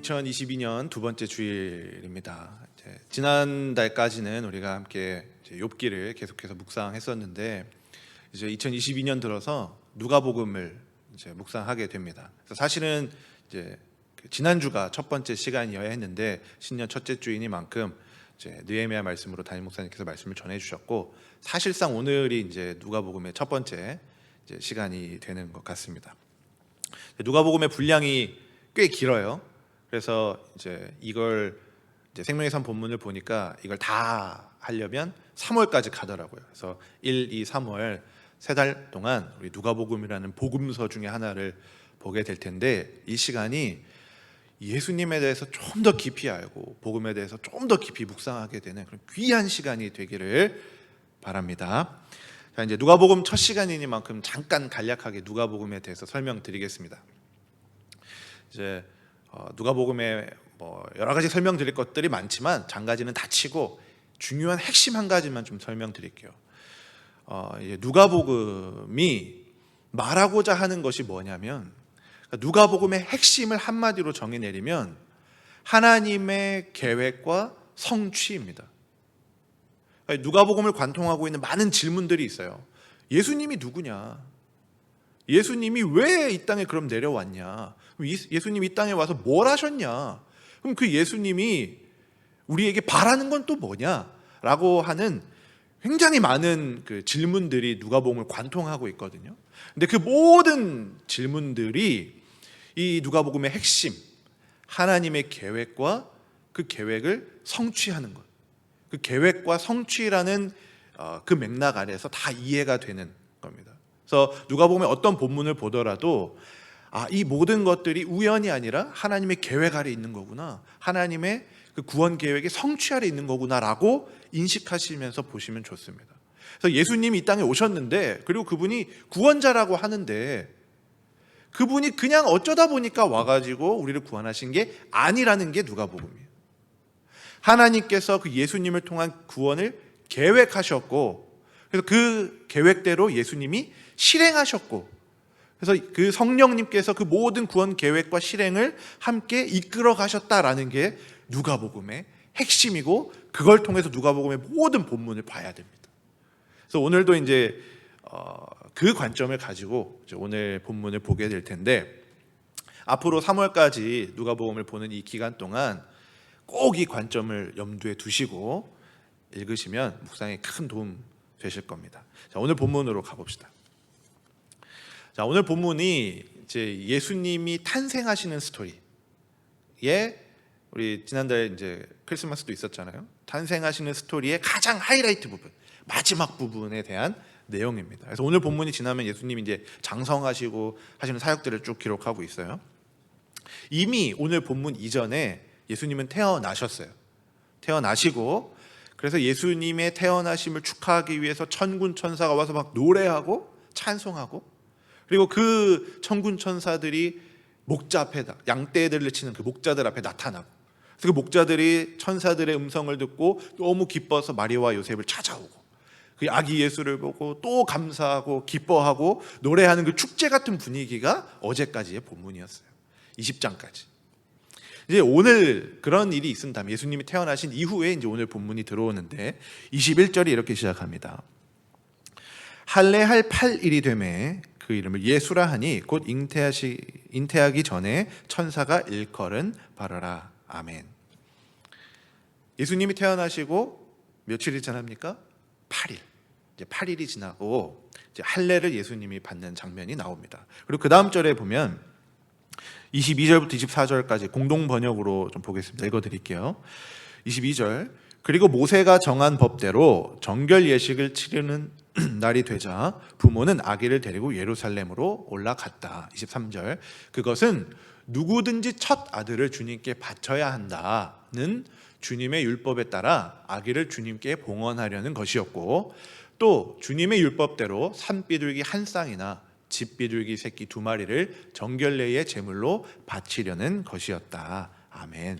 2022년 두 번째 주일입니다. 지난달까지는 우리가 함께 욥기를 계속해서 묵상했었는데 이제 2022년 들어서 누가복음을 이제 묵상하게 됩니다. 그래서 사실은 이제 지난주가 첫 번째 시간이어야 했는데 신년 첫째 주이니만큼 이제 느헤미야 말씀으로 담임 목사님께서 말씀을 전해 주셨고, 사실상 오늘이 이제 누가복음의 첫 번째 이제 시간이 되는 것 같습니다. 누가복음의 분량이 꽤 길어요. 그래서 이제 이걸 이제 생명의 산 본문을 보니까 이걸 다 하려면 3월까지 가더라고요. 그래서 1, 2, 3월 세 달 동안 우리 누가복음이라는 복음서 중에 하나를 보게 될 텐데, 이 시간이 예수님에 대해서 좀 더 깊이 알고 복음에 대해서 좀 더 깊이 묵상하게 되는 그런 귀한 시간이 되기를 바랍니다. 자, 이제 누가복음 첫 시간이니만큼 잠깐 간략하게 누가복음에 대해서 설명드리겠습니다. 이제 누가복음에 여러 가지 설명드릴 것들이 많지만 장가지는 다 치고 중요한 핵심 한 가지만 좀 설명드릴게요. 누가복음이 말하고자 하는 것이 뭐냐면, 누가복음의 핵심을 한마디로 정의내리면 하나님의 계획과 성취입니다. 누가복음을 관통하고 있는 많은 질문들이 있어요. 예수님이 누구냐? 예수님이 왜 이 땅에 그럼 내려왔냐? 예수님이 이 땅에 와서 뭘 하셨냐? 그럼 그 예수님이 우리에게 바라는 건 또 뭐냐? 라고 하는 굉장히 많은 그 질문들이 누가복음을 관통하고 있거든요. 근데 그 모든 질문들이 이 누가복음의 핵심, 하나님의 계획과 그 계획을 성취하는 것, 그 계획과 성취라는 그 맥락 아래에서 다 이해가 되는 겁니다. 그래서 누가복음의 어떤 본문을 보더라도 이 모든 것들이 우연이 아니라 하나님의 계획 아래 있는 거구나, 하나님의 그 구원 계획의 성취 아래 있는 거구나라고 인식하시면서 보시면 좋습니다. 그래서 예수님이 이 땅에 오셨는데, 그리고 그분이 구원자라고 하는데 그분이 그냥 어쩌다 보니까 와가지고 우리를 구원하신 게 아니라는 게 누가복음이에요. 하나님께서 그 예수님을 통한 구원을 계획하셨고, 그래서 그 계획대로 예수님이 실행하셨고, 그래서 그 성령님께서 그 모든 구원 계획과 실행을 함께 이끌어 가셨다라는 게 누가복음의 핵심이고, 그걸 통해서 누가복음의 모든 본문을 봐야 됩니다. 그래서 오늘도 이제 그 관점을 가지고 이제 오늘 본문을 보게 될 텐데, 앞으로 3월까지 누가복음을 보는 이 기간 동안 꼭 이 관점을 염두에 두시고 읽으시면 묵상에 큰 도움 되실 겁니다. 자, 오늘 본문으로 가봅시다. 자, 오늘 본문이 이제 예수님이 탄생하시는 스토리에, 우리 지난달 이제 크리스마스도 있었잖아요. 탄생하시는 스토리의 가장 하이라이트 부분, 마지막 부분에 대한 내용입니다. 그래서 오늘 본문이 지나면 예수님이 이제 장성하시고 하시는 사역들을 쭉 기록하고 있어요. 이미 오늘 본문 이전에 예수님은 태어나셨어요. 태어나시고, 그래서 예수님의 태어나심을 축하하기 위해서 천군 천사가 와서 막 노래하고 찬송하고, 그리고 그 천군 천사들이 목자 앞에다 양떼들을 치는 그 목자들 앞에 나타나고, 그래서 그 목자들이 천사들의 음성을 듣고 너무 기뻐서 마리아와 요셉을 찾아오고, 그 아기 예수를 보고 또 감사하고 기뻐하고 노래하는 그 축제 같은 분위기가 어제까지의 본문이었어요. 20장까지. 이제 오늘 그런 일이 있은 다음에 예수님이 태어나신 이후에 이제 오늘 본문이 들어오는데, 21절이 이렇게 시작합니다. 할례할 8일이 되매 그 이름을 예수라 하니 곧 잉태하기 전에 천사가 일컬은 바라라. 아멘. 예수님이 태어나시고 며칠이 지납니까? 8일. 이제 8일이 지나고 이제 할례를 예수님이 받는 장면이 나옵니다. 그리고 그 다음 절에 보면 22절부터 24절까지 공동 번역으로 좀 보겠습니다. 읽어드릴게요. 22절. 그리고 모세가 정한 법대로 정결 예식을 치르는 날이 되자 부모는 아기를 데리고 예루살렘으로 올라갔다. 23절. 그것은 누구든지 첫 아들을 주님께 바쳐야 한다는 주님의 율법에 따라 아기를 주님께 봉헌하려는 것이었고, 또 주님의 율법대로 산비둘기 한 쌍이나 집비둘기 새끼 2마리를 정결례의 제물로 바치려는 것이었다. 아멘.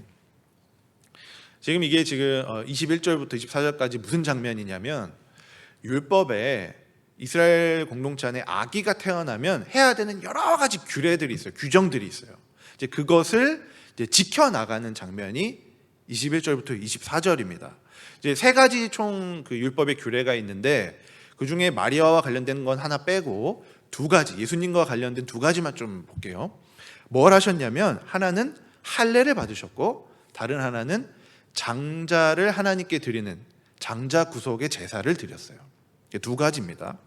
지금 이게 21절부터 24절까지 무슨 장면이냐면, 율법에 이스라엘 공동체 안에 아기가 태어나면 해야 되는 여러 가지 규례들이 있어요. 규정들이 있어요. 이제 그것을 이제 지켜나가는 장면이 21절부터 24절입니다. 이제 세 가지 총 그 율법의 규례가 있는데 그 중에 마리아와 관련된 건 하나 빼고 두 가지, 예수님과 관련된 두 가지만 좀 볼게요. 뭘 하셨냐면 하나는 할례를 받으셨고 다른 하나는 장자를 하나님께 드리는 장자 구속의 제사를 드렸어요. 두 가지입니다.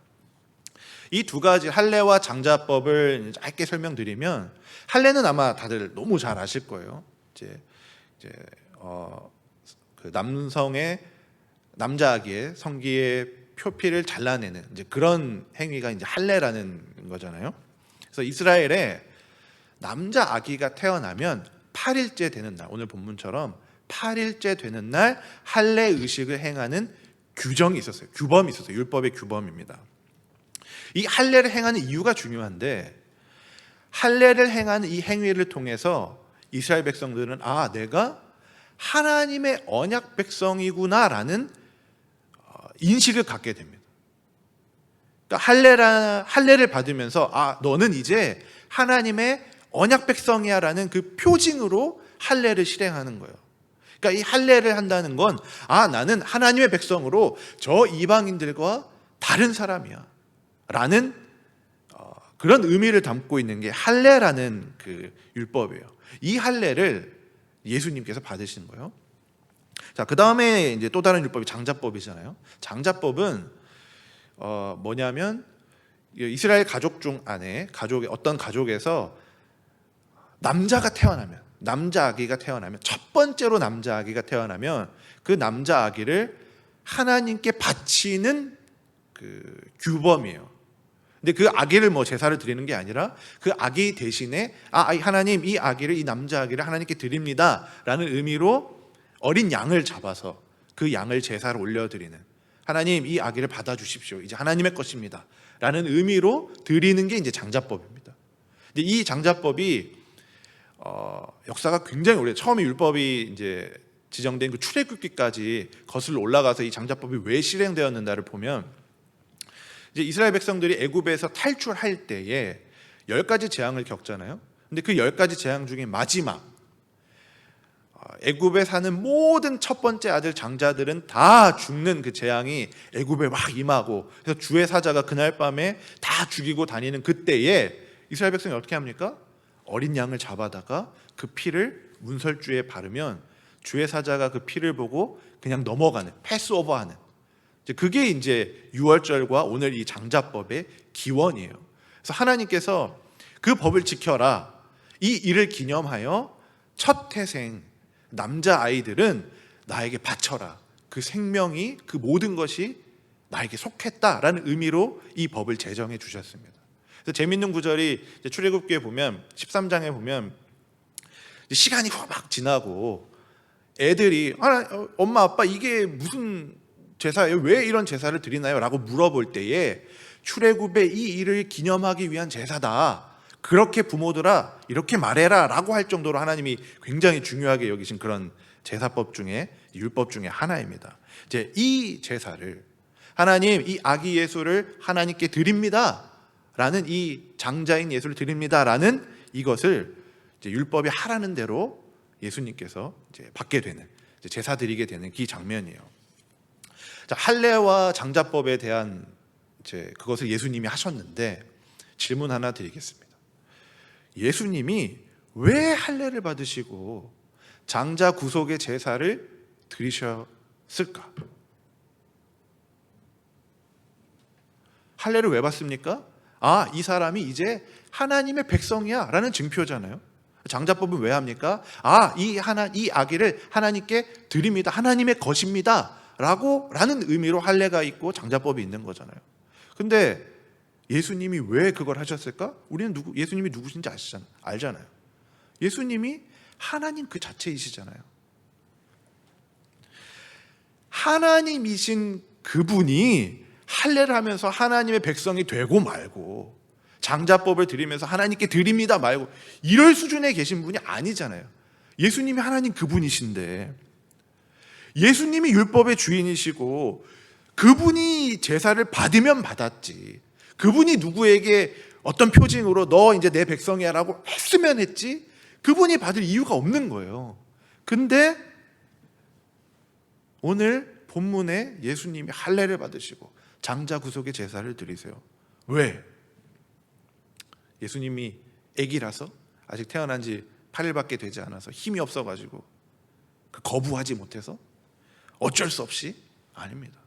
이 두 가지 할례와 장자법을 짧게 설명드리면, 할례는 아마 다들 너무 잘 아실 거예요. 그 남자 아기의 성기의 표피를 잘라내는 이제 그런 행위가 이제 할례라는 거잖아요. 그래서 이스라엘에 남자 아기가 태어나면 8일째 되는 날, 오늘 본문처럼 8일째 되는 날 할례 의식을 행하는 규정이 있었어요. 규범이 있었어요. 율법의 규범입니다. 이 할례를 행하는 이유가 중요한데, 할례를 행하는 이 행위를 통해서 이스라엘 백성들은 내가 하나님의 언약 백성이구나라는 인식을 갖게 됩니다. 그러니까 할례를 받으면서 너는 이제 하나님의 언약 백성이야라는 그 표징으로 할례를 실행하는 거예요. 그러니까 이 할례를 한다는 건 나는 하나님의 백성으로 저 이방인들과 다른 사람이야 라는 그런 의미를 담고 있는 게 할례라는 그 율법이에요. 이 할례를 예수님께서 받으신 거예요. 자, 그 다음에 이제 또 다른 율법이 장자법이잖아요. 장자법은 뭐냐면 이스라엘 가족 중 안에 어떤 가족에서 남자 아기가 태어나면 첫 번째로 남자 아기가 태어나면 그 남자 아기를 하나님께 바치는 그 규범이에요. 근데 그 아기를 제사를 드리는 게 아니라 그 아기 대신에 하나님 이 남자 아기를 하나님께 드립니다라는 의미로 어린 양을 잡아서 그 양을 제사를 올려드리는, 하나님 이 아기를 받아주십시오, 이제 하나님의 것입니다 라는 의미로 드리는 게 이제 장자법입니다. 근데 이 장자법이 역사가 굉장히 오래, 처음에 율법이 이제 지정된 그 출애굽기까지 거슬러 올라가서 이 장자법이 왜 실행되었는가를 보면, 이제 이스라엘 백성들이 애굽에서 탈출할 때에 10가지 재앙을 겪잖아요. 근데 그 10가지 재앙 중에 마지막, 애굽에 사는 모든 첫 번째 아들 장자들은 다 죽는 그 재앙이 애굽에 막 임하고, 그래서 주의 사자가 그날 밤에 다 죽이고 다니는 그때에 이스라엘 백성이 어떻게 합니까? 어린 양을 잡아다가 그 피를 문설주에 바르면 주의 사자가 그 피를 보고 그냥 넘어가는, 패스오버하는, 그게 이제 유월절과 오늘 이 장자법의 기원이에요. 그래서 하나님께서 그 법을 지켜라, 이 일을 기념하여 첫 태생 남자 아이들은 나에게 바쳐라, 그 생명이, 그 모든 것이 나에게 속했다라는 의미로 이 법을 제정해 주셨습니다. 그래서 재밌는 구절이 출애굽기에 보면 13장에 보면 시간이 막 지나고 애들이 엄마 아빠 이게 무슨 제사예요? 왜 이런 제사를 드리나요? 라고 물어볼 때에 출애굽의 이 일을 기념하기 위한 제사다, 그렇게 부모들아 이렇게 말해라 라고 할 정도로 하나님이 굉장히 중요하게 여기신 그런 제사법 중에, 율법 중에 하나입니다. 이제 이 제사를, 하나님 이 아기 예수를 하나님께 드립니다 라는, 이 장자인 예수를 드립니다 라는 이것을 이제 율법이 하라는 대로 예수님께서 이제 받게 되는, 이제 제사 드리게 되는 이 장면이에요. 자, 할례와 장자법에 대한 이제 그것을 예수님이 하셨는데 질문 하나 드리겠습니다. 예수님이 왜 할례를 받으시고 장자 구속의 제사를 드리셨을까? 할례를 왜 받습니까? 이 사람이 이제 하나님의 백성이야 라는 증표잖아요. 장자법은 왜 합니까? 이 아기를 하나님께 드립니다, 하나님의 것입니다 라는 의미로 할례가 있고 장자법이 있는 거잖아요. 근데 예수님이 왜 그걸 하셨을까? 우리는 예수님이 누구신지 알잖아요. 예수님이 하나님 그 자체이시잖아요. 하나님이신 그분이 할례를 하면서 하나님의 백성이 되고 말고, 장자법을 드리면서 하나님께 드립니다 말고 이럴 수준에 계신 분이 아니잖아요. 예수님이 하나님 그분이신데, 예수님이 율법의 주인이시고 그분이 제사를 받으면 받았지, 그분이 누구에게 어떤 표징으로 너 이제 내 백성이야 라고 했으면 했지, 그분이 받을 이유가 없는 거예요. 근데 오늘 본문에 예수님이 할례를 받으시고 장자구속의 제사를 드리세요. 왜? 예수님이 아기라서, 아직 태어난 지 8일밖에 되지 않아서 힘이 없어가지고 거부하지 못해서, 어쩔 수 없이? 아닙니다.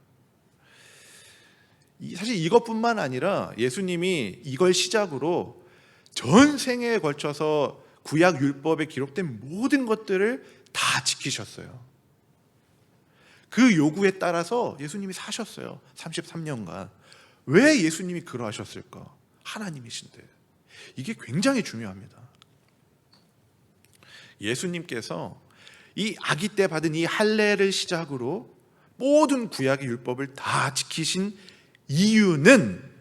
사실 이것뿐만 아니라 예수님이 이걸 시작으로 전생에 걸쳐서 구약 율법에 기록된 모든 것들을 다 지키셨어요. 그 요구에 따라서 예수님이 사셨어요. 33년간. 왜 예수님이 그러하셨을까? 하나님이신데. 이게 굉장히 중요합니다. 예수님께서 이 아기 때 받은 이 할례를 시작으로 모든 구약의 율법을 다 지키신 이유는,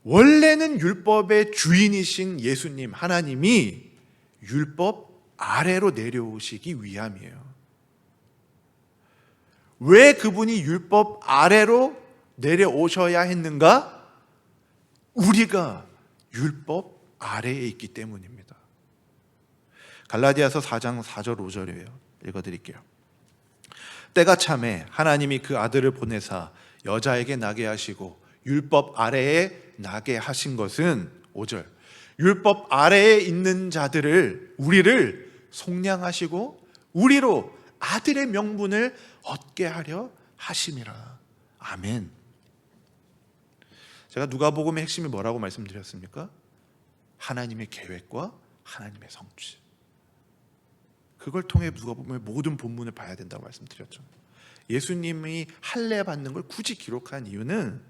원래는 율법의 주인이신 예수님 하나님이 율법 아래로 내려오시기 위함이에요. 왜 그분이 율법 아래로 내려오셔야 했는가? 우리가 율법 아래에 있기 때문입니다. 갈라디아서 4장 4절 5절이에요. 읽어드릴게요. 때가 차매 하나님이 그 아들을 보내사 여자에게 나게 하시고 율법 아래에 나게 하신 것은, 5절, 율법 아래에 있는 자들을, 우리를 속량하시고 우리로 아들의 명분을 얻게 하려 하심이라. 아멘. 제가 누가복음의 핵심이 뭐라고 말씀드렸습니까? 하나님의 계획과 하나님의 성취. 그걸 통해 누가복음의 모든 본문을 봐야 된다고 말씀드렸죠. 예수님이 할례 받는 걸 굳이 기록한 이유는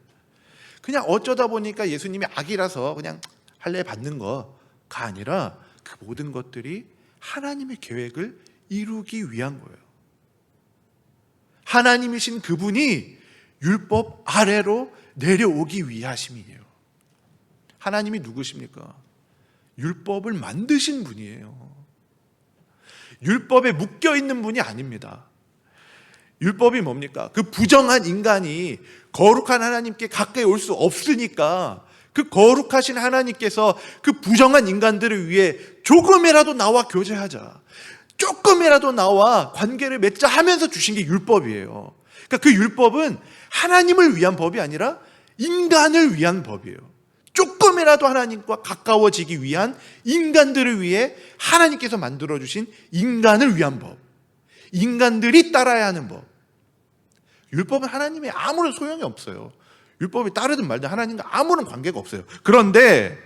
그냥 어쩌다 보니까 예수님이 아기라서 그냥 할례 받는 거가 아니라 그 모든 것들이 하나님의 계획을 이루기 위한 거예요. 하나님이신 그분이 율법 아래로 내려오기 위하심이에요. 하나님이 누구십니까? 율법을 만드신 분이에요. 율법에 묶여 있는 분이 아닙니다. 율법이 뭡니까? 그 부정한 인간이 거룩한 하나님께 가까이 올 수 없으니까 그 거룩하신 하나님께서 그 부정한 인간들을 위해 조금이라도 나와 교제하자, 조금이라도 나와 관계를 맺자 하면서 주신 게 율법이에요. 그러니까 그 율법은 하나님을 위한 법이 아니라 인간을 위한 법이에요. 조금이라도 하나님과 가까워지기 위한, 인간들을 위해 하나님께서 만들어주신 인간을 위한 법, 인간들이 따라야 하는 법. 율법은 하나님의 아무런 소용이 없어요. 율법이 따르든 말든 하나님과 아무런 관계가 없어요. 그런데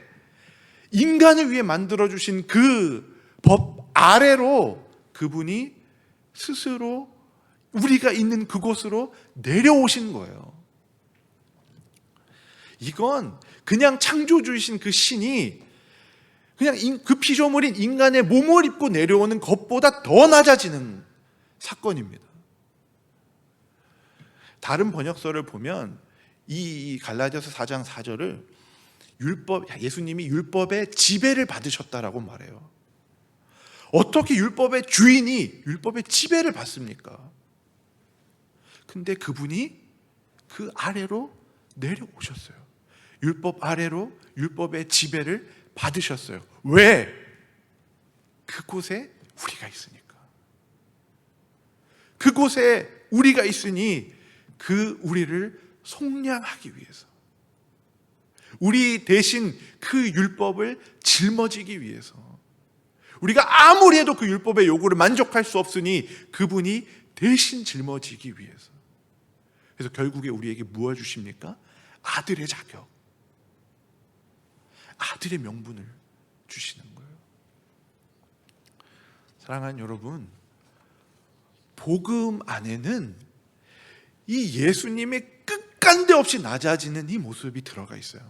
인간을 위해 만들어주신 그 법 아래로 그분이 스스로 우리가 있는 그곳으로 내려오신 거예요. 이건 그냥 창조주이신 그 신이 그냥 그 피조물인 인간의 몸을 입고 내려오는 것보다 더 낮아지는 사건입니다. 다른 번역서를 보면 이 갈라디아서 4장 4절을 예수님이 율법의 지배를 받으셨다라고 말해요. 어떻게 율법의 주인이 율법의 지배를 받습니까? 근데 그분이 그 아래로 내려오셨어요. 율법 아래로 율법의 지배를 받으셨어요. 왜? 그곳에 우리가 있으니까. 그곳에 우리가 있으니 그 우리를 속량하기 위해서, 우리 대신 그 율법을 짊어지기 위해서, 우리가 아무리 해도 그 율법의 요구를 만족할 수 없으니 그분이 대신 짊어지기 위해서. 그래서 결국에 우리에게 무엇을 주십니까? 아들의 자격, 아들의 명분을 주시는 거예요. 사랑하는 여러분, 복음 안에는 이 예수님의 끝간데 없이 낮아지는 이 모습이 들어가 있어요.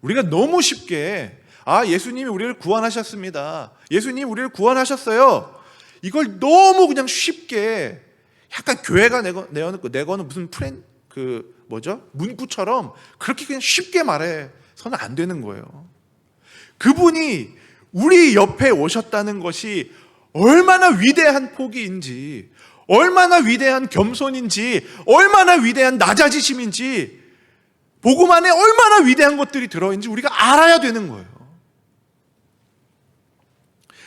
우리가 너무 쉽게 예수님이 우리를 구원하셨습니다, 예수님이 우리를 구원하셨어요, 이걸 너무 그냥 쉽게 약간 교회가 내거는 무슨 문구처럼 그렇게 그냥 쉽게 말해서는 안 되는 거예요. 그분이 우리 옆에 오셨다는 것이 얼마나 위대한 포기인지, 얼마나 위대한 겸손인지, 얼마나 위대한 낮아지심인지, 복음 안에 얼마나 위대한 것들이 들어있는지 우리가 알아야 되는 거예요.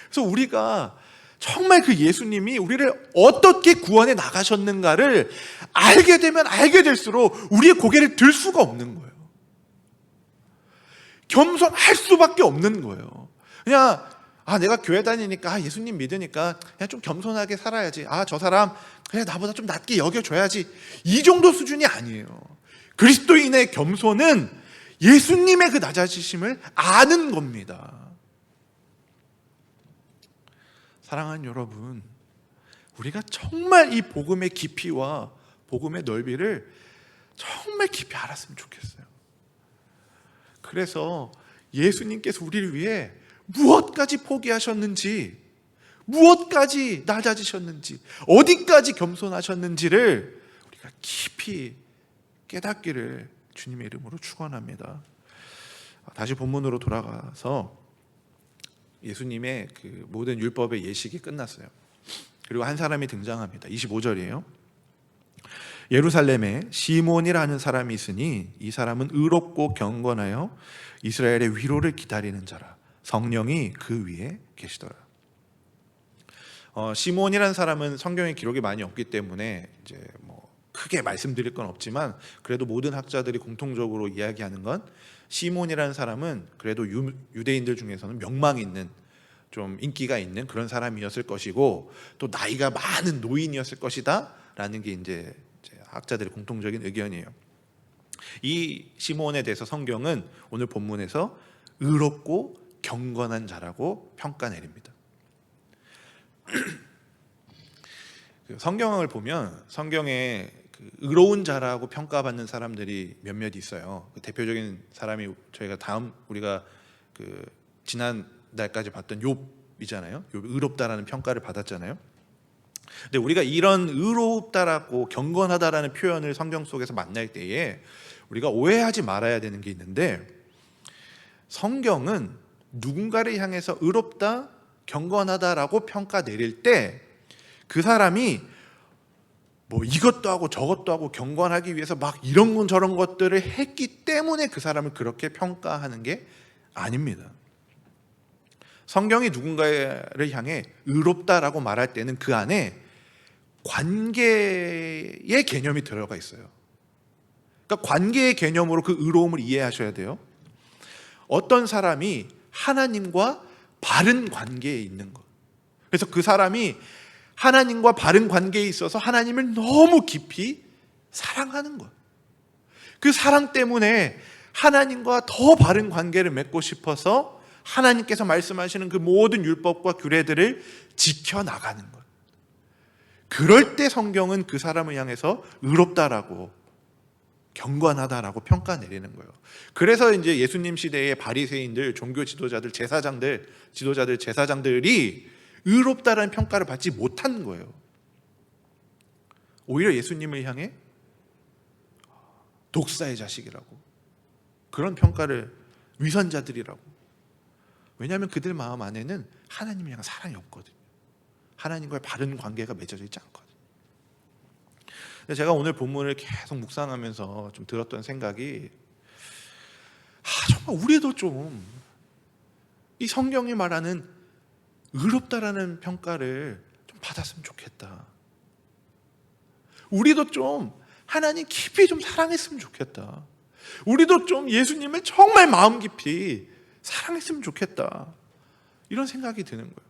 그래서 우리가 정말 그 예수님이 우리를 어떻게 구원해 나가셨는가를 알게 되면 알게 될수록 우리의 고개를 들 수가 없는 거예요. 겸손할 수밖에 없는 거예요. 그냥 내가 교회 다니니까 예수님 믿으니까 그냥 좀 겸손하게 살아야지. 저 사람 그래 나보다 좀 낮게 여겨줘야지. 이 정도 수준이 아니에요. 그리스도인의 겸손은 예수님의 그 낮아지심을 아는 겁니다. 사랑하는 여러분, 우리가 정말 이 복음의 깊이와 복음의 넓이를 정말 깊이 알았으면 좋겠어요. 그래서 예수님께서 우리를 위해 무엇까지 포기하셨는지, 무엇까지 낮아지셨는지, 어디까지 겸손하셨는지를 우리가 깊이 깨닫기를 주님의 이름으로 축원합니다. 다시 본문으로 돌아가서 예수님의 그 모든 율법의 예식이 끝났어요. 그리고 한 사람이 등장합니다. 25절이에요. 예루살렘에 시몬이라는 사람이 있으니 이 사람은 의롭고 경건하여 이스라엘의 위로를 기다리는 자라. 성령이 그 위에 계시더라. 시몬이라는 사람은 성경에 기록이 많이 없기 때문에 이제 뭐 크게 말씀드릴 건 없지만 그래도 모든 학자들이 공통적으로 이야기하는 건 시몬이라는 사람은 그래도 유대인들 중에서는 명망 있는 좀 인기가 있는 그런 사람이었을 것이고 또 나이가 많은 노인이었을 것이다 라는 게 이제 학자들의 공통적인 의견이에요. 이 시몬에 대해서 성경은 오늘 본문에서 의롭고 경건한 자라고 평가 내립니다. 성경을 보면 성경에 의로운 자라고 평가받는 사람들이 몇몇 있어요. 대표적인 사람이 저희가 우리가 지난 날까지 봤던 욥이잖아요. 욥 의롭다라는 평가를 받았잖아요. 근데 우리가 이런 의롭다라고 경건하다라는 표현을 성경 속에서 만날 때에 우리가 오해하지 말아야 되는 게 있는데, 성경은 누군가를 향해서 의롭다, 경건하다라고 평가 내릴 때 그 사람이 뭐 이것도 하고 저것도 하고 경건하기 위해서 막 이런 건 저런 것들을 했기 때문에 그 사람을 그렇게 평가하는 게 아닙니다. 성경이 누군가를 향해 의롭다라고 말할 때는 그 안에 관계의 개념이 들어가 있어요. 그러니까 관계의 개념으로 그 의로움을 이해하셔야 돼요. 어떤 사람이 하나님과 바른 관계에 있는 것. 그래서 그 사람이 하나님과 바른 관계에 있어서 하나님을 너무 깊이 사랑하는 것. 그 사랑 때문에 하나님과 더 바른 관계를 맺고 싶어서 하나님께서 말씀하시는 그 모든 율법과 규례들을 지켜나가는 것. 그럴 때 성경은 그 사람을 향해서 의롭다라고, 경건하다라고 평가 내리는 거예요. 그래서 이제 예수님 시대의 바리새인들, 종교 지도자들, 제사장들이 의롭다라는 평가를 받지 못한 거예요. 오히려 예수님을 향해 독사의 자식이라고, 그런 평가를, 위선자들이라고. 왜냐하면 그들 마음 안에는 하나님을 향한 사랑이 없거든요. 하나님과의 바른 관계가 맺어져 있지 않거든요. 제가 오늘 본문을 계속 묵상하면서 좀 들었던 생각이, 정말 우리도 좀 이 성경이 말하는 의롭다라는 평가를 좀 받았으면 좋겠다. 우리도 좀 하나님 깊이 좀 사랑했으면 좋겠다. 우리도 좀 예수님을 정말 마음 깊이 사랑했으면 좋겠다. 이런 생각이 드는 거예요.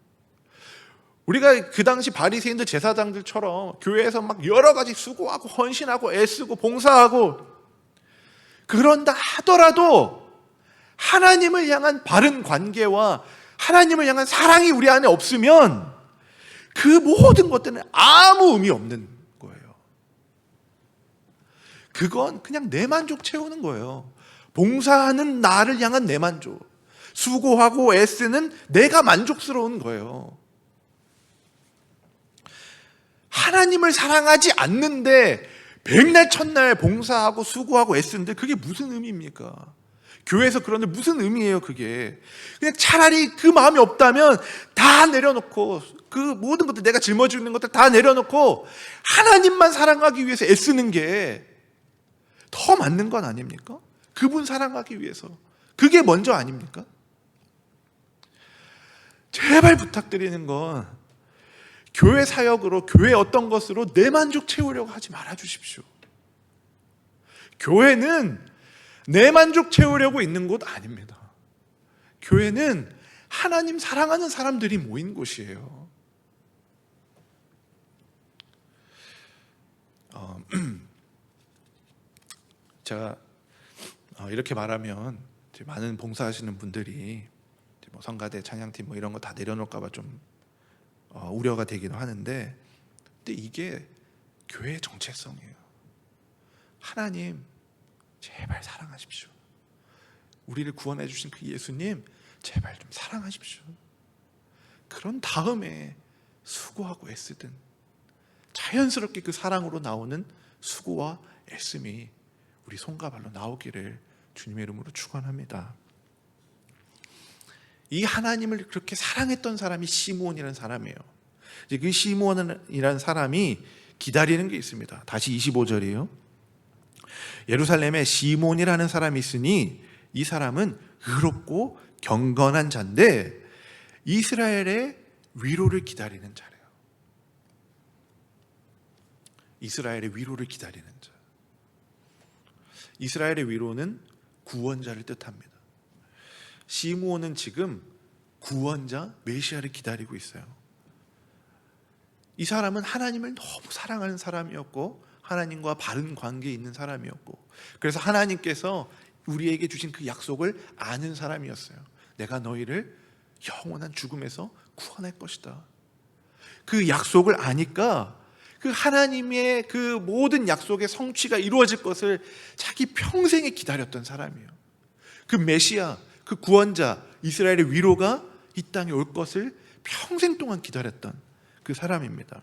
우리가 그 당시 바리새인들, 제사장들처럼 교회에서 막 여러 가지 수고하고 헌신하고 애쓰고 봉사하고 그런다 하더라도 하나님을 향한 바른 관계와 하나님을 향한 사랑이 우리 안에 없으면 그 모든 것들은 아무 의미 없는 거예요. 그건 그냥 내 만족 채우는 거예요. 봉사하는 나를 향한 내 만족, 수고하고 애쓰는 내가 만족스러운 거예요. 하나님을 사랑하지 않는데 백날 첫날 봉사하고 수고하고 애쓰는데 그게 무슨 의미입니까? 교회에서 그런데 무슨 의미예요 그게? 그냥 차라리 그 마음이 없다면 다 내려놓고, 그 모든 것들, 내가 짊어지고 있는 것들 다 내려놓고 하나님만 사랑하기 위해서 애쓰는 게 더 맞는 건 아닙니까? 그분 사랑하기 위해서. 그게 먼저 아닙니까? 제발 부탁드리는 건 교회 사역으로, 교회 어떤 것으로 내 만족 채우려고 하지 말아 주십시오. 교회는 내 만족 채우려고 있는 곳 아닙니다. 교회는 하나님 사랑하는 사람들이 모인 곳이에요. 제가 이렇게 말하면 많은 봉사하시는 분들이 뭐 성가대, 찬양팀 뭐 이런 거 다 내려놓을까봐 좀 우려가 되기도 하는데, 근데 이게 교회의 정체성이에요. 하나님 제발 사랑하십시오. 우리를 구원해 주신 그 예수님 제발 좀 사랑하십시오. 그런 다음에 수고하고 애쓰든 자연스럽게 그 사랑으로 나오는 수고와 애씀이 우리 손과 발로 나오기를 주님의 이름으로 축원합니다. 이 하나님을 그렇게 사랑했던 사람이 시므온이라는 사람이에요. 이제 그 시므온이라는 사람이 기다리는 게 있습니다. 다시 25절이에요. 예루살렘에 시므온이라는 사람이 있으니 이 사람은 의롭고 경건한 자인데 이스라엘의 위로를 기다리는 자래요. 이스라엘의 위로를 기다리는 자. 이스라엘의 위로는 구원자를 뜻합니다. 시므온은 지금 구원자 메시아를 기다리고 있어요. 이 사람은 하나님을 너무 사랑하는 사람이었고 하나님과 바른 관계에 있는 사람이었고, 그래서 하나님께서 우리에게 주신 그 약속을 아는 사람이었어요. 내가 너희를 영원한 죽음에서 구원할 것이다. 그 약속을 아니까 그 하나님의 그 모든 약속의 성취가 이루어질 것을 자기 평생에 기다렸던 사람이에요. 그 메시아, 그 구원자, 이스라엘의 위로가 이 땅에 올 것을 평생 동안 기다렸던 그 사람입니다.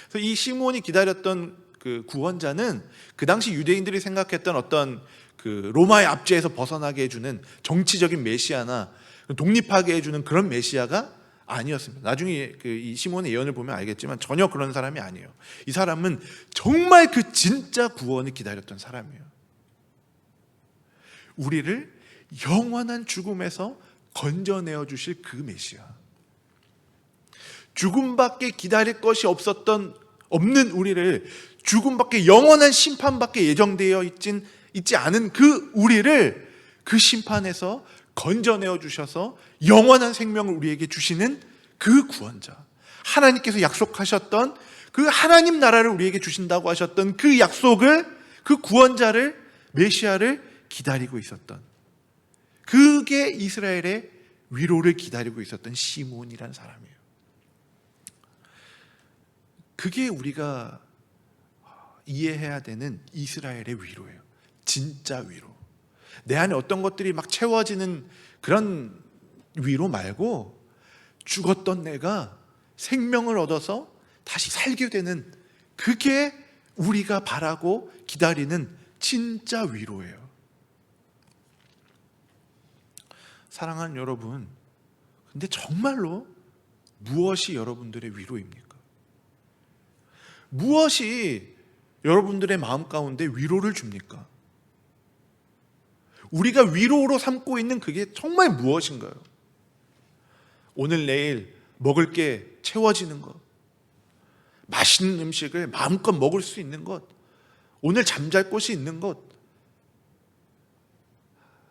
그래서 이 시므온이 기다렸던 그 구원자는 그 당시 유대인들이 생각했던 어떤 그 로마의 압제에서 벗어나게 해주는 정치적인 메시아나 독립하게 해주는 그런 메시아가 아니었습니다. 나중에 이 시므온의 예언을 보면 알겠지만 전혀 그런 사람이 아니에요. 이 사람은 정말 그 진짜 구원을 기다렸던 사람이에요. 우리를 영원한 죽음에서 건져내어 주실 그 메시아. 죽음밖에 기다릴 것이 없는 우리를, 죽음밖에, 영원한 심판밖에 예정되어 있지 않은 그 우리를 그 심판에서 건져내어 주셔서 영원한 생명을 우리에게 주시는 그 구원자, 하나님께서 약속하셨던 그 하나님 나라를 우리에게 주신다고 하셨던 그 약속을, 그 구원자를, 메시아를 기다리고 있었던, 그게 이스라엘의 위로를 기다리고 있었던 시므온이라는 사람이에요. 그게 우리가 이해해야 되는 이스라엘의 위로예요. 진짜 위로. 내 안에 어떤 것들이 막 채워지는 그런 위로 말고, 죽었던 내가 생명을 얻어서 다시 살게 되는, 그게 우리가 바라고 기다리는 진짜 위로예요. 사랑하는 여러분, 근데 정말로 무엇이 여러분들의 위로입니까? 무엇이 여러분들의 마음 가운데 위로를 줍니까? 우리가 위로로 삼고 있는 그게 정말 무엇인가요? 오늘 내일 먹을 게 채워지는 것, 맛있는 음식을 마음껏 먹을 수 있는 것, 오늘 잠잘 곳이 있는 것,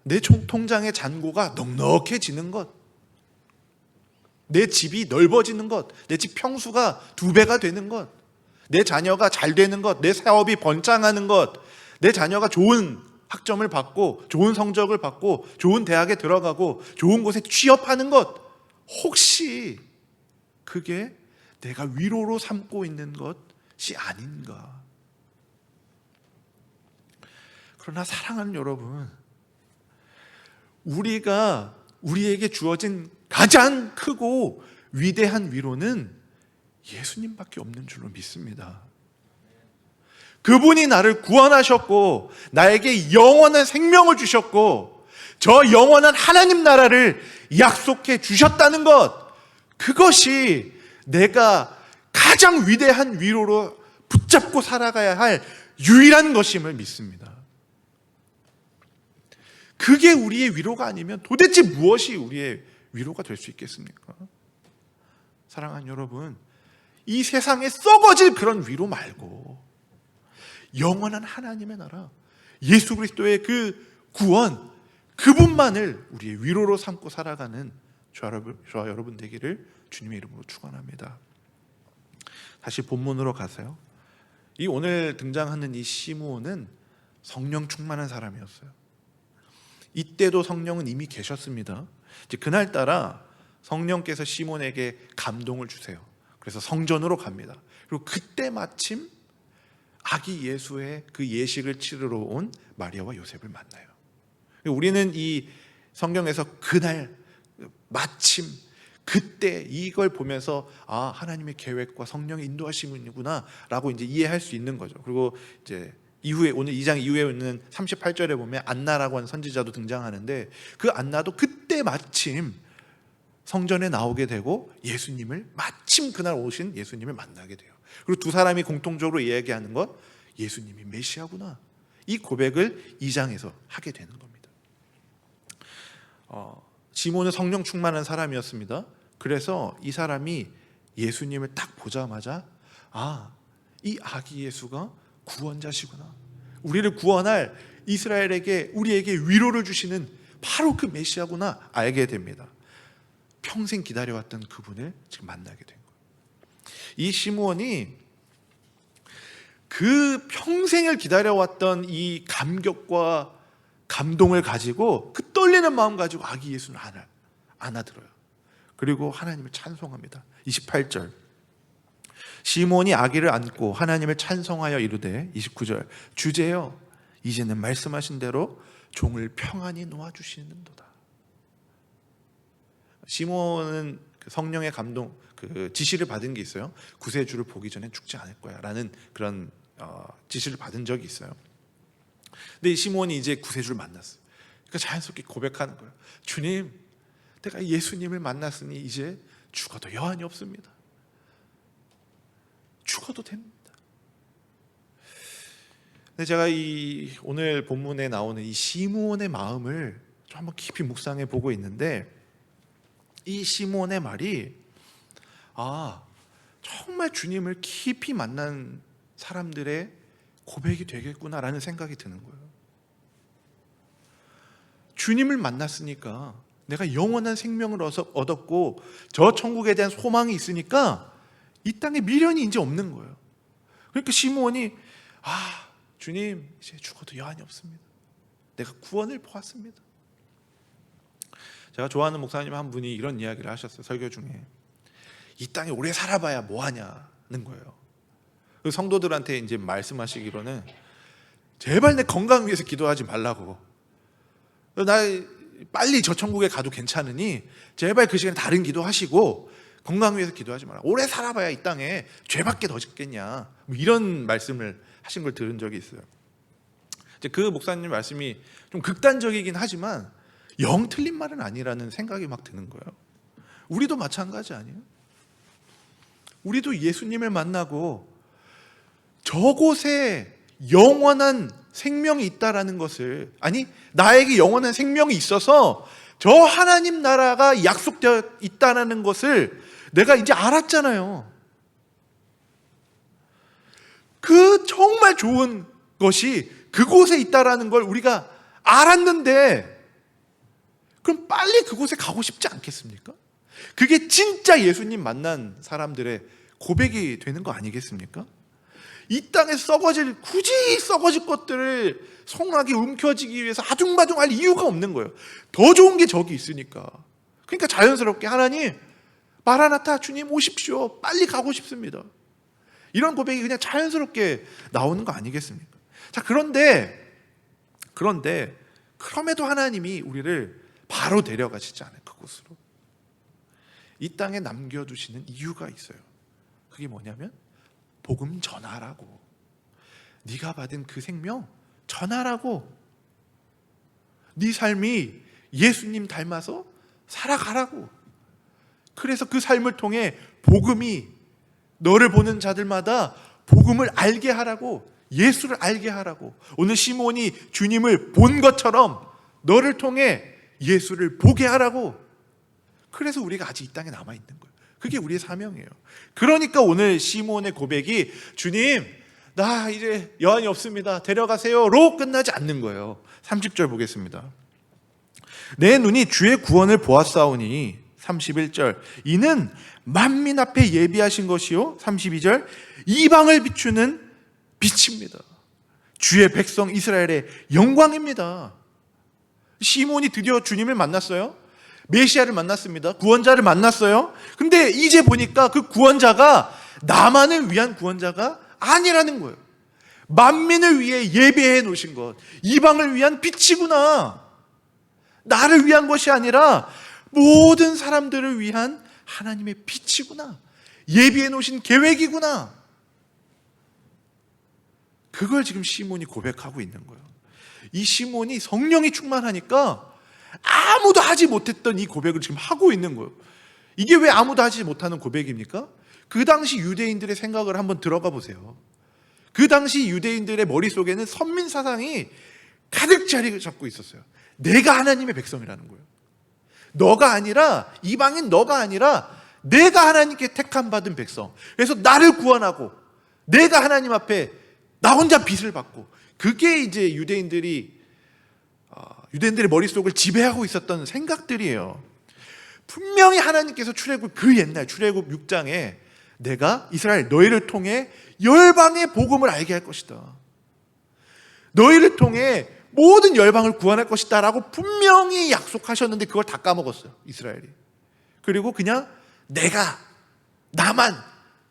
내 통장의 잔고가 넉넉해지는 것, 내 집이 넓어지는 것, 내 집 평수가 2배가 되는 것, 내 자녀가 잘 되는 것, 내 사업이 번창하는 것, 내 자녀가 좋은 학점을 받고 좋은 성적을 받고 좋은 대학에 들어가고 좋은 곳에 취업하는 것, 혹시 그게 내가 위로로 삼고 있는 것이 아닌가? 그러나 사랑하는 여러분, 우리에게 주어진 가장 크고 위대한 위로는 예수님밖에 없는 줄로 믿습니다. 그분이 나를 구원하셨고 나에게 영원한 생명을 주셨고 저 영원한 하나님 나라를 약속해 주셨다는 것, 그것이 내가 가장 위대한 위로로 붙잡고 살아가야 할 유일한 것임을 믿습니다. 그게 우리의 위로가 아니면 도대체 무엇이 우리의 위로가 될 수 있겠습니까? 사랑하는 여러분, 이 세상에 썩어질 그런 위로 말고 영원한 하나님의 나라, 예수 그리스도의 그 구원, 그분만을 우리의 위로로 삼고 살아가는 저와 여러분 되기를 주님의 이름으로 축원합니다. 다시 본문으로 가세요. 이 오늘 등장하는 이 시므온은 성령 충만한 사람이었어요. 이때도 성령은 이미 계셨습니다. 이제 그날따라 성령께서 시몬에게 감동을 주세요. 그래서 성전으로 갑니다. 그리고 그때 마침 아기 예수의 그 예식을 치르러 온 마리아와 요셉을 만나요. 우리는 이 성경에서 그날 마침 그때 이걸 보면서 아, 하나님의 계획과 성령의 인도하심이구나 라고 이제 이해할 수 있는 거죠. 그리고 이제 이후에 오늘 2장 이후에 있는 38절에 보면 안나라고 하는 선지자도 등장하는데 그 안나도 그때 마침 성전에 나오게 되고 예수님을 마침 그날 오신 예수님을 만나게 돼요. 그리고 두 사람이 공통적으로 이야기하는 것, 예수님이 메시아구나, 이 고백을 2장에서 하게 되는 겁니다. 시몬은 성령 충만한 사람이었습니다. 그래서 이 사람이 예수님을 딱 보자마자 아, 이 아기 예수가 구원자시구나, 우리를 구원할 이스라엘에게 우리에게 위로를 주시는 바로 그 메시아구나 알게 됩니다. 평생 기다려왔던 그분을 지금 만나게 된 거예요. 이 시므온이 그 평생을 기다려왔던 이 감격과 감동을 가지고 그 떨리는 마음 가지고 아기 예수는 안아들어요. 그리고 하나님을 찬송합니다. 28절, 시몬이 아기를 안고 하나님을 찬송하여 이르되, 29절, 주제여 이제는 말씀하신 대로 종을 평안히 놓아주시는도다. 시몬은 성령의 감동, 그 지시를 받은 게 있어요. 구세주를 보기 전에 죽지 않을 거야 라는 그런 지시를 받은 적이 있어요. 근데 이 시몬이 이제 구세주를 만났어요. 그러니까 자연스럽게 고백하는 거예요. 주님, 내가 예수님을 만났으니 이제 죽어도 여한이 없습니다. 죽어도 됩니다. 근데 제가 이 오늘 본문에 나오는 이 시므온의 마음을 좀 한번 깊이 묵상해 보고 있는데, 이 시므온의 말이 아, 정말 주님을 깊이 만난 사람들의 고백이 되겠구나라는 생각이 드는 거예요. 주님을 만났으니까 내가 영원한 생명을 얻었고 저 천국에 대한 소망이 있으니까 이 땅에 미련이 이제 없는 거예요. 그러니까 시므온이 아, 주님 이제 죽어도 여한이 없습니다. 내가 구원을 보았습니다. 제가 좋아하는 목사님 한 분이 이런 이야기를 하셨어요. 설교 중에 이 땅에 오래 살아봐야 뭐하냐는 거예요. 그 성도들한테 이제 말씀하시기로는 제발 내 건강 위해서 기도하지 말라고, 나 빨리 저 천국에 가도 괜찮으니 제발 그 시간에 다른 기도하시고 건강 위해서 기도하지 마라. 오래 살아봐야 이 땅에 죄밖에 더 짓겠냐, 뭐 이런 말씀을 하신 걸 들은 적이 있어요. 이제 그 목사님 말씀이 좀 극단적이긴 하지만 영 틀린 말은 아니라는 생각이 막 드는 거예요. 우리도 마찬가지 아니에요? 우리도 예수님을 만나고 저곳에 영원한 생명이 있다라는 것을, 아니 나에게 영원한 생명이 있어서 저 하나님 나라가 약속되어 있다라는 것을 내가 이제 알았잖아요. 그 정말 좋은 것이 그곳에 있다라는 걸 우리가 알았는데 그럼 빨리 그곳에 가고 싶지 않겠습니까? 그게 진짜 예수님 만난 사람들의 고백이 되는 거 아니겠습니까? 이 땅에 굳이 썩어질 것들을 성하게 움켜쥐기 위해서 아둥바둥할 이유가 없는 거예요. 더 좋은 게 저기 있으니까. 그러니까 자연스럽게 하나님, 마라나타, 주님 오십시오, 빨리 가고 싶습니다, 이런 고백이 그냥 자연스럽게 나오는 거 아니겠습니까? 자, 그런데 그럼에도 하나님이 우리를 바로 데려가시지 않아요. 그곳으로 이 땅에 남겨두시는 이유가 있어요. 그게 뭐냐면 복음 전하라고, 네가 받은 그 생명 전하라고, 네 삶이 예수님 닮아서 살아가라고. 그래서 그 삶을 통해 복음이 너를 보는 자들마다 복음을 알게 하라고, 예수를 알게 하라고. 오늘 시몬이 주님을 본 것처럼 너를 통해 예수를 보게 하라고. 그래서 우리가 아직 이 땅에 남아있는 거예요. 그게 우리의 사명이에요. 그러니까 오늘 시몬의 고백이 주님, 나 이제 여한이 없습니다. 데려가세요로 끝나지 않는 거예요. 30절 보겠습니다. 내 눈이 주의 구원을 보았사오니 31절 이는 만민 앞에 예비하신 것이요 32절 이방을 비추는 빛입니다. 주의 백성 이스라엘의 영광입니다. 시몬이 드디어 주님을 만났어요. 메시아를 만났습니다. 구원자를 만났어요. 근데 이제 보니까 그 구원자가 나만을 위한 구원자가 아니라는 거예요. 만민을 위해 예배해 놓으신 것, 이방을 위한 빛이구나. 나를 위한 것이 아니라 모든 사람들을 위한 하나님의 빛이구나. 예비해 놓으신 계획이구나. 그걸 지금 시몬이 고백하고 있는 거예요. 이 시몬이 성령이 충만하니까 아무도 하지 못했던 이 고백을 지금 하고 있는 거예요. 이게 왜 아무도 하지 못하는 고백입니까? 그 당시 유대인들의 생각을 한번 들어가 보세요. 그 당시 유대인들의 머릿속에는 선민 사상이 가득 자리 잡고 있었어요. 내가 하나님의 백성이라는 거예요. 너가 아니라, 이방인 너가 아니라 내가 하나님께 택함 받은 백성. 그래서 나를 구원하고 내가 하나님 앞에 나 혼자 빚을 받고, 그게 이제 유대인들의 머릿속을 지배하고 있었던 생각들이에요. 분명히 하나님께서 출애굽, 그 옛날 출애굽 6장에 내가 이스라엘 너희를 통해 열방의 복음을 알게 할 것이다. 너희를 통해 모든 열방을 구원할 것이다 라고 분명히 약속하셨는데 그걸 다 까먹었어요, 이스라엘이. 그리고 그냥 내가, 나만,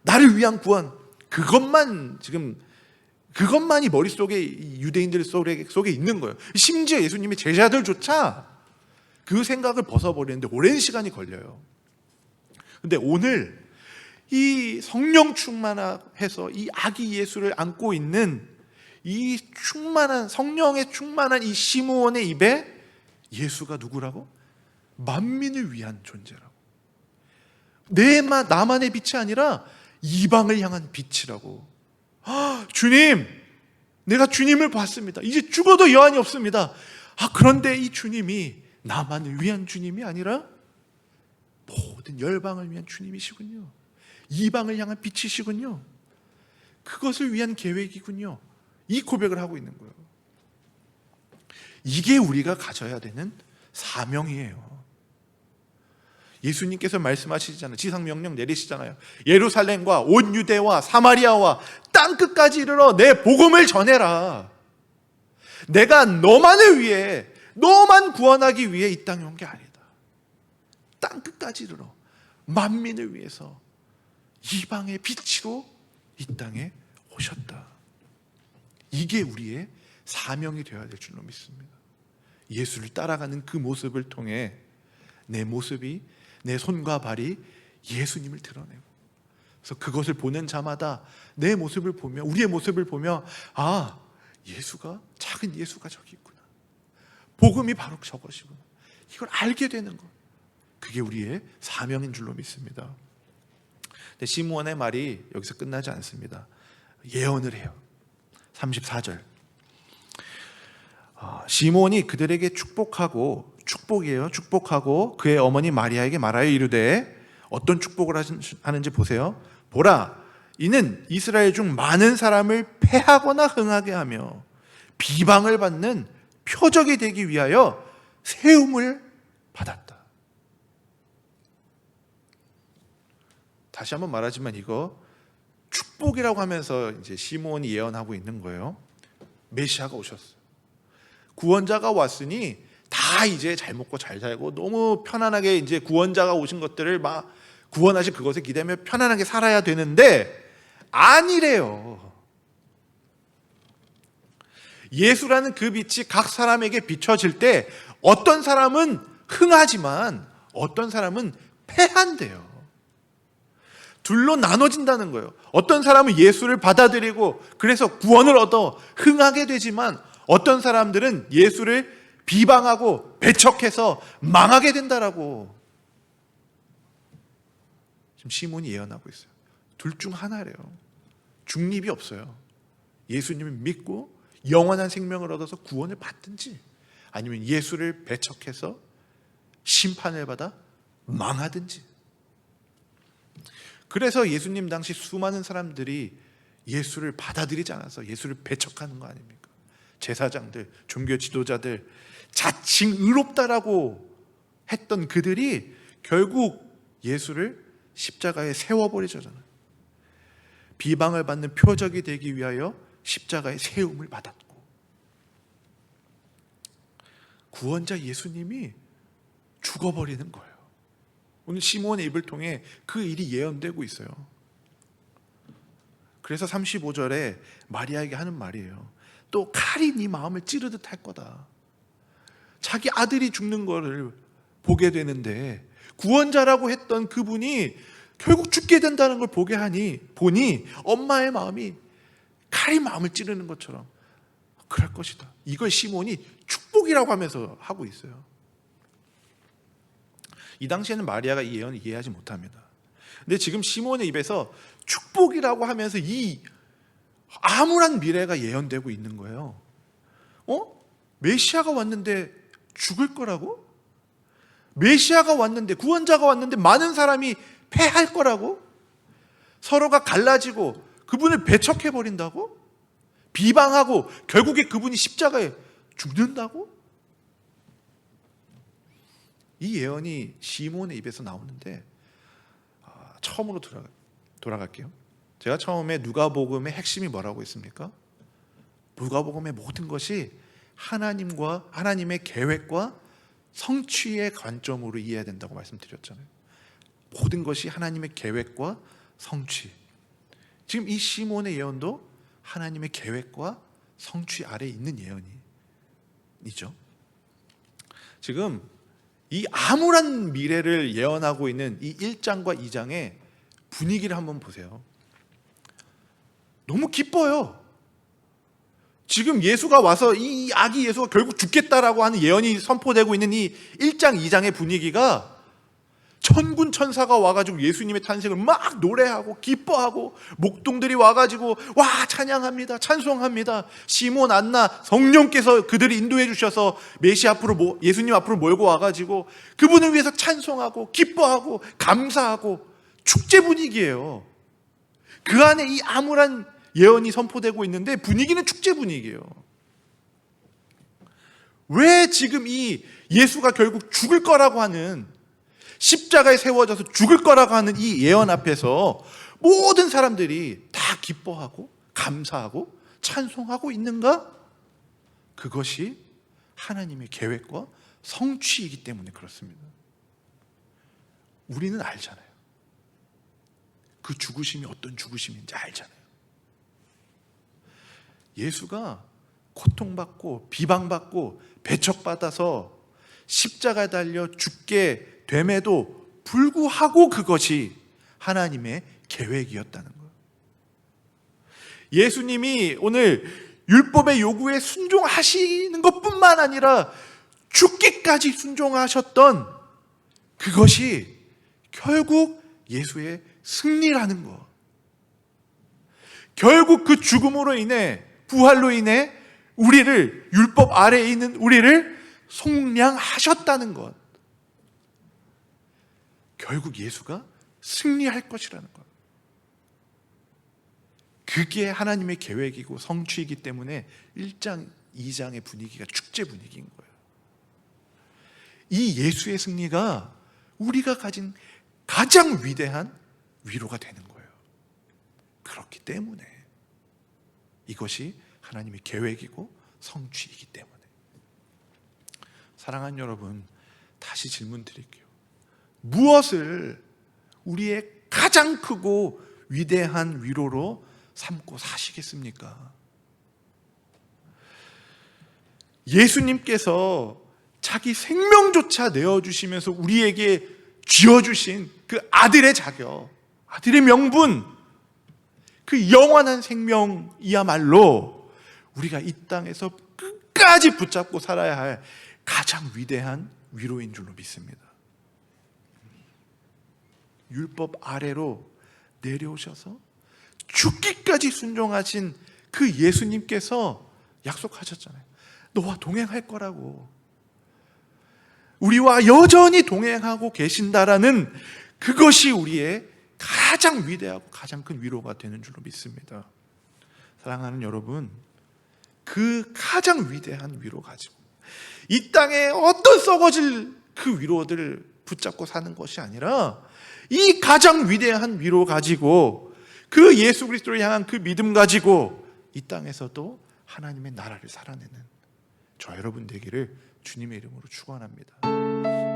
나를 위한 구원, 그것만이 머릿속에 유대인들 속에 있는 거예요. 심지어 예수님의 제자들조차 그 생각을 벗어버리는데 오랜 시간이 걸려요. 근데 오늘 이 성령 충만해서 이 아기 예수를 안고 있는 이 성령에 충만한 이 시므온의 입에 예수가 누구라고? 만민을 위한 존재라고. 나만의 빛이 아니라 이방을 향한 빛이라고. 주님, 내가 주님을 봤습니다. 이제 죽어도 여한이 없습니다. 그런데 이 주님이 나만을 위한 주님이 아니라 모든 열방을 위한 주님이시군요. 이방을 향한 빛이시군요. 그것을 위한 계획이군요. 이 고백을 하고 있는 거예요. 이게 우리가 가져야 되는 사명이에요. 예수님께서 말씀하시잖아요. 지상명령 내리시잖아요. 예루살렘과 온 유대와 사마리아와 땅끝까지 이르러 내 복음을 전해라. 내가 너만을 위해, 너만 구원하기 위해 이 땅에 온 게 아니다. 땅끝까지 이르러 만민을 위해서 이방의 빛으로 이 땅에 오셨다. 이게 우리의 사명이 되어야 될 줄로 믿습니다. 예수를 따라가는 그 모습을 통해 내 모습이, 내 손과 발이 예수님을 드러내고, 그래서 그것을 보는 자마다 내 모습을 보며, 우리의 모습을 보며, 작은 예수가 저기 있구나. 복음이 바로 저것이구나. 이걸 알게 되는 것. 그게 우리의 사명인 줄로 믿습니다. 근데 시므온의 말이 여기서 끝나지 않습니다. 예언을 해요. 34절. 시므온이 그들에게 축복하고 그의 어머니 마리아에게 말하여 이르되, 어떤 축복을 하는지 보세요. 보라, 이는 이스라엘 중 많은 사람을 패하거나 흥하게 하며 비방을 받는 표적이 되기 위하여 세움을 받았다. 다시 한번 말하지만 이거 축복이라고 하면서 이제 시므온이 예언하고 있는 거예요. 메시아가 오셨어요. 구원자가 왔으니 다 이제 잘 먹고 잘 살고 너무 편안하게 이제 구원자가 오신 것들을 막 구원하신 그것에 기대며 편안하게 살아야 되는데 아니래요. 예수라는 그 빛이 각 사람에게 비춰질 때 어떤 사람은 흥하지만 어떤 사람은 패한대요. 둘로 나눠진다는 거예요. 어떤 사람은 예수를 받아들이고 그래서 구원을 얻어 흥하게 되지만 어떤 사람들은 예수를 비방하고 배척해서 망하게 된다라고 지금 시몬이 예언하고 있어요. 둘 중 하나래요. 중립이 없어요. 예수님을 믿고 영원한 생명을 얻어서 구원을 받든지, 아니면 예수를 배척해서 심판을 받아 망하든지. 그래서 예수님 당시 수많은 사람들이 예수를 받아들이지 않아서 예수를 배척하는 거 아닙니까? 제사장들, 종교 지도자들, 자칭 의롭다라고 했던 그들이 결국 예수를 십자가에 세워버리잖아요. 비방을 받는 표적이 되기 위하여 십자가에 세움을 받았고, 구원자 예수님이 죽어버리는 거예요. 오늘 시몬의 입을 통해 그 일이 예언되고 있어요. 그래서 35절에 마리아에게 하는 말이에요. 또 칼이 네 마음을 찌르듯 할 거다. 자기 아들이 죽는 거를 보게 되는데 구원자라고 했던 그분이 결국 죽게 된다는 걸 보니 엄마의 마음이 칼이 마음을 찌르는 것처럼 그럴 것이다. 이걸 시몬이 축복이라고 하면서 하고 있어요. 이 당시에는 마리아가 이 예언을 이해하지 못합니다. 근데 지금 시몬의 입에서 축복이라고 하면서 이 암울한 미래가 예언되고 있는 거예요. 메시아가 왔는데 죽을 거라고? 메시아가 왔는데, 구원자가 왔는데 많은 사람이 패할 거라고? 서로가 갈라지고 그분을 배척해버린다고? 비방하고 결국에 그분이 십자가에 죽는다고? 이 예언이 시몬의 입에서 나오는데 처음으로 돌아갈게요. 제가 처음에 누가복음의 핵심이 뭐라고 했습니까? 누가복음의 모든 것이 하나님의 계획과 성취의 관점으로 이해해야 된다고 말씀드렸잖아요. 모든 것이 하나님의 계획과 성취. 지금 이 시몬의 예언도 하나님의 계획과 성취 아래에 있는 예언이죠. 지금 이 암울한 미래를 예언하고 있는 이 1장과 2장의 분위기를 한번 보세요. 너무 기뻐요. 지금 예수가 와서 이 아기 예수가 결국 죽겠다라고 하는 예언이 선포되고 있는 이 1장, 2장의 분위기가 천군 천사가 와가지고 예수님의 탄생을 막 노래하고 기뻐하고 목동들이 와가지고 와 찬양합니다, 찬송합니다. 시몬, 안나, 성령께서 그들을 인도해 주셔서 예수님 앞으로 몰고 와가지고 그분을 위해서 찬송하고 기뻐하고 감사하고 축제 분위기예요. 그 안에 이 암울한 예언이 선포되고 있는데 분위기는 축제 분위기예요. 왜 지금 이 예수가 결국 죽을 거라고 하는, 십자가에 세워져서 죽을 거라고 하는 이 예언 앞에서 모든 사람들이 다 기뻐하고 감사하고 찬송하고 있는가? 그것이 하나님의 계획과 성취이기 때문에 그렇습니다. 우리는 알잖아요. 그 죽으심이 어떤 죽으심인지 알잖아요. 예수가 고통받고 비방받고 배척받아서 십자가에 달려 죽게 됨에도 불구하고 그것이 하나님의 계획이었다는 거예요. 예수님이 오늘 율법의 요구에 순종하시는 것뿐만 아니라 죽기까지 순종하셨던 그것이 결국 예수의 승리라는 것. 결국 그 죽음으로 인해, 부활로 인해 우리를, 율법 아래에 있는 우리를 속량하셨다는 것. 결국 예수가 승리할 것이라는 것. 그게 하나님의 계획이고 성취이기 때문에 1장, 2장의 분위기가 축제 분위기인 거예요. 이 예수의 승리가 우리가 가진 가장 위대한 위로가 되는 거예요. 그렇기 때문에 이것이 하나님의 계획이고 성취이기 때문에. 사랑하는 여러분, 다시 질문 드릴게요. 무엇을 우리의 가장 크고 위대한 위로로 삼고 사시겠습니까? 예수님께서 자기 생명조차 내어주시면서 우리에게 쥐어주신 그 아들의 자격, 아들의 명분, 그 영원한 생명이야말로 우리가 이 땅에서 끝까지 붙잡고 살아야 할 가장 위대한 위로인 줄로 믿습니다. 율법 아래로 내려오셔서 죽기까지 순종하신 그 예수님께서 약속하셨잖아요. 너와 동행할 거라고. 우리와 여전히 동행하고 계신다라는 그것이 우리의 가장 위대하고 가장 큰 위로가 되는 줄로 믿습니다. 사랑하는 여러분, 그 가장 위대한 위로 가지고 이 땅에 어떤 썩어질 그 위로들을 붙잡고 사는 것이 아니라 이 가장 위대한 위로 가지고 그 예수 그리스도를 향한 그 믿음 가지고 이 땅에서도 하나님의 나라를 살아내는 저 여러분 되기를 주님의 이름으로 축원합니다.